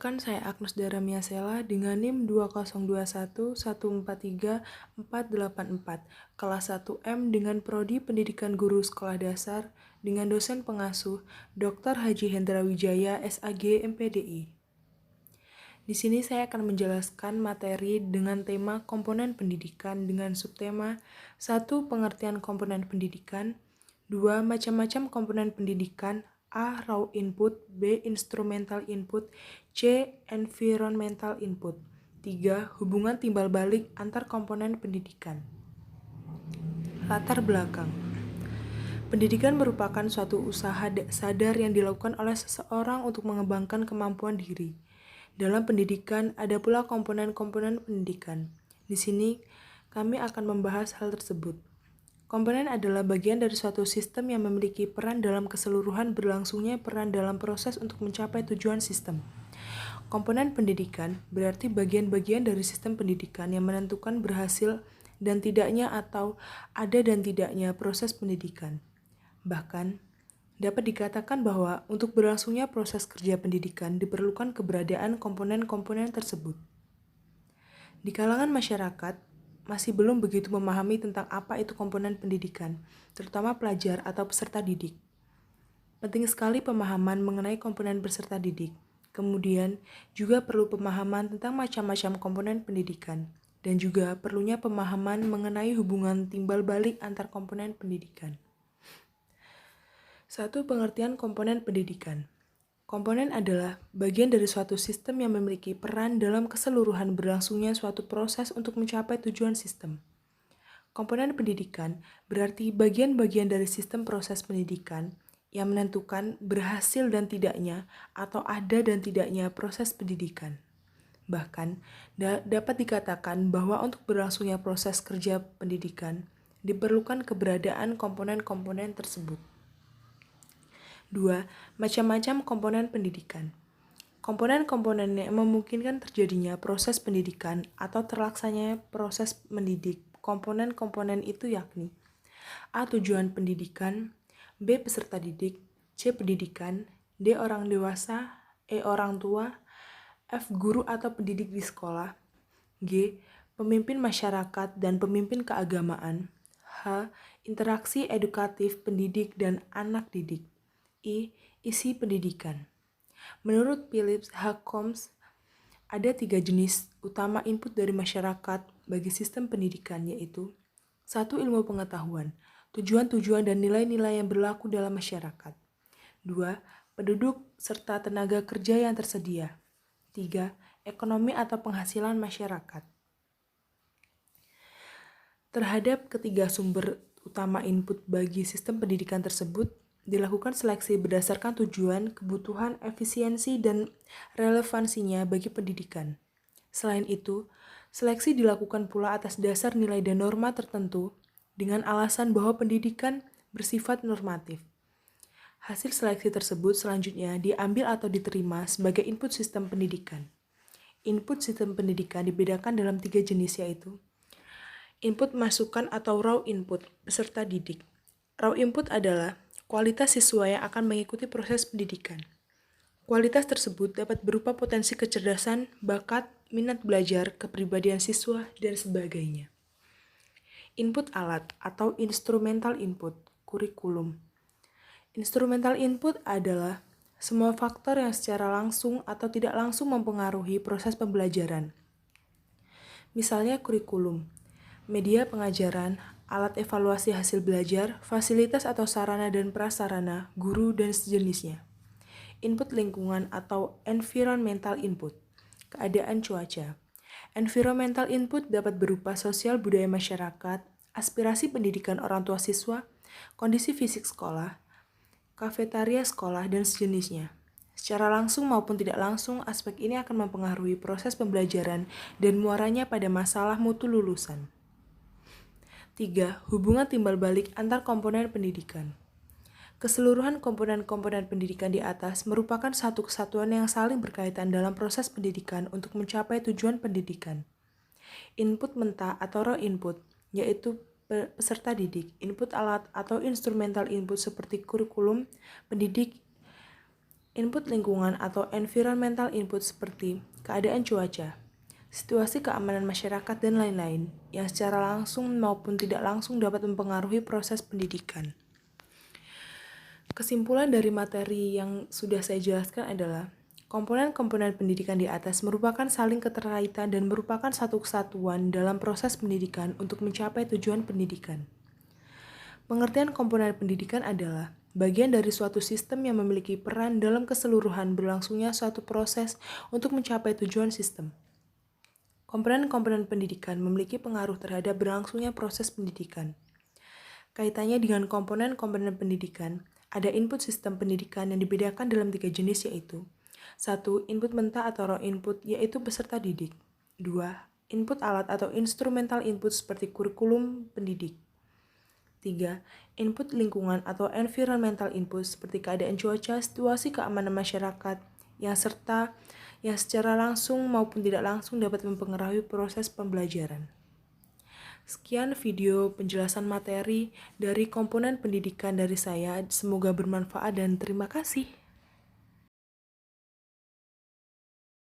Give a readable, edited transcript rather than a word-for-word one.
Perkenalkan, saya Agnes Daramia Sela dengan NIM 2021143484, kelas 1M dengan Prodi Pendidikan Guru Sekolah Dasar dengan dosen pengasuh Dr. Haji Hendra Wijaya, SAG, MPDI. Di sini saya akan menjelaskan materi dengan tema komponen pendidikan dengan subtema 1. Pengertian komponen pendidikan, 2. Macam-macam komponen pendidikan, A. Raw input, B. Instrumental input, C. Environmental input, 3. Hubungan timbal balik antar komponen pendidikan. Latar belakang. Pendidikan merupakan suatu usaha sadar yang dilakukan oleh seseorang untuk mengembangkan kemampuan diri. Dalam pendidikan ada pula komponen-komponen pendidikan. Di sini kami akan membahas hal tersebut. Komponen adalah bagian dari suatu sistem yang memiliki peran dalam keseluruhan berlangsungnya peran dalam proses untuk mencapai tujuan sistem. Komponen pendidikan berarti bagian-bagian dari sistem pendidikan yang menentukan berhasil dan tidaknya atau ada dan tidaknya proses pendidikan. Bahkan, dapat dikatakan bahwa untuk berlangsungnya proses kerja pendidikan diperlukan keberadaan komponen-komponen tersebut. Di kalangan masyarakat, masih belum begitu memahami tentang apa itu komponen pendidikan, terutama pelajar atau peserta didik. Penting sekali pemahaman mengenai komponen peserta didik. Kemudian, juga perlu pemahaman tentang macam-macam komponen pendidikan, dan juga perlunya pemahaman mengenai hubungan timbal balik antar komponen pendidikan. 1. Pengertian komponen pendidikan. Komponen adalah bagian dari suatu sistem yang memiliki peran dalam keseluruhan berlangsungnya suatu proses untuk mencapai tujuan sistem. Komponen pendidikan berarti bagian-bagian dari sistem proses pendidikan yang menentukan berhasil dan tidaknya atau ada dan tidaknya proses pendidikan. Bahkan, dapat dikatakan bahwa untuk berlangsungnya proses kerja pendidikan diperlukan keberadaan komponen-komponen tersebut. 2. Macam-macam komponen pendidikan. Komponen-komponen yang memungkinkan terjadinya proses pendidikan atau terlaksananya proses mendidik. Komponen-komponen itu yakni A. Tujuan pendidikan, B. Peserta didik, C. Pendidikan, D. Orang dewasa, E. Orang tua, F. Guru atau pendidik di sekolah, G. Pemimpin masyarakat dan pemimpin keagamaan, H. Interaksi edukatif pendidik dan anak didik, I. Isi pendidikan. Menurut Phillips H. Combs, ada 3 jenis utama input dari masyarakat bagi sistem pendidikan, yaitu 1. Ilmu pengetahuan, tujuan-tujuan dan nilai-nilai yang berlaku dalam masyarakat. 2. Penduduk serta tenaga kerja yang tersedia. 3. Ekonomi atau penghasilan masyarakat. Terhadap ketiga sumber utama input bagi sistem pendidikan tersebut, dilakukan seleksi berdasarkan tujuan, kebutuhan, efisiensi, dan relevansinya bagi pendidikan. Selain itu, seleksi dilakukan pula atas dasar nilai dan norma tertentu dengan alasan bahwa pendidikan bersifat normatif. Hasil seleksi tersebut selanjutnya diambil atau diterima sebagai input sistem pendidikan. Input sistem pendidikan dibedakan dalam 3 jenis, yaitu input masukan atau raw input peserta didik. Raw input adalah kualitas siswa yang akan mengikuti proses pendidikan. Kualitas tersebut dapat berupa potensi kecerdasan, bakat, minat belajar, kepribadian siswa, dan sebagainya. Input alat atau instrumental input, kurikulum. Instrumental input adalah semua faktor yang secara langsung atau tidak langsung mempengaruhi proses pembelajaran. Misalnya kurikulum, media pengajaran, alat evaluasi hasil belajar, fasilitas atau sarana dan prasarana, guru, dan sejenisnya. Input lingkungan atau environmental input, keadaan cuaca. Environmental input dapat berupa sosial budaya masyarakat, aspirasi pendidikan orang tua siswa, kondisi fisik sekolah, kafetaria sekolah, dan sejenisnya. Secara langsung maupun tidak langsung, aspek ini akan mempengaruhi proses pembelajaran dan muaranya pada masalah mutu lulusan. 3. Hubungan timbal balik antar komponen pendidikan. Keseluruhan komponen-komponen pendidikan di atas merupakan satu kesatuan yang saling berkaitan dalam proses pendidikan untuk mencapai tujuan pendidikan. Input mentah atau raw input, yaitu peserta didik, input alat atau instrumental input seperti kurikulum, pendidik, input lingkungan atau environmental input seperti keadaan cuaca, situasi keamanan masyarakat, dan lain-lain, yang secara langsung maupun tidak langsung dapat mempengaruhi proses pendidikan. Kesimpulan dari materi yang sudah saya jelaskan adalah, komponen-komponen pendidikan di atas merupakan saling keterkaitan dan merupakan satu kesatuan dalam proses pendidikan untuk mencapai tujuan pendidikan. Pengertian komponen pendidikan adalah bagian dari suatu sistem yang memiliki peran dalam keseluruhan berlangsungnya suatu proses untuk mencapai tujuan sistem. Komponen-komponen pendidikan memiliki pengaruh terhadap berlangsungnya proses pendidikan. Kaitannya dengan komponen-komponen pendidikan, ada input sistem pendidikan yang dibedakan dalam 3 jenis, yaitu 1. Input mentah atau raw input, yaitu peserta didik. 2. Input alat atau instrumental input seperti kurikulum pendidik. 3. Input lingkungan atau environmental input seperti keadaan cuaca, situasi keamanan masyarakat, yang secara langsung maupun tidak langsung dapat mempengaruhi proses pembelajaran. Sekian video penjelasan materi dari komponen pendidikan dari saya. Semoga bermanfaat dan terima kasih.